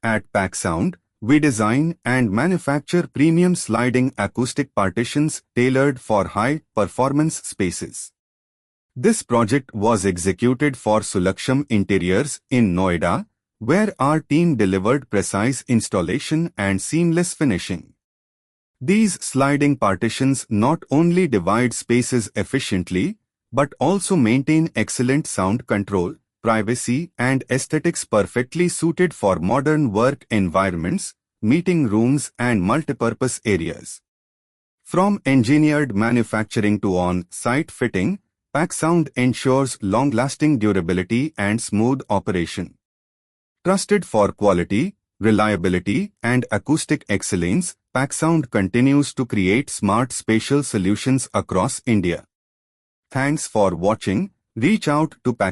At PackSound, we design and manufacture premium sliding acoustic partitions tailored for high-performance spaces. This project was executed for Sulaksham Interiors in Noida, where our team delivered precise installation and seamless finishing. These sliding partitions not only divide spaces efficiently, but also maintain excellent sound control, privacy and aesthetics perfectly suited for modern work environments, meeting rooms and multipurpose areas. From engineered manufacturing to on-site fitting, PackSound ensures long-lasting durability and smooth operation. Trusted for quality, reliability and acoustic excellence, PackSound continues to create smart spatial solutions across India. Thanks for watching. Reach out to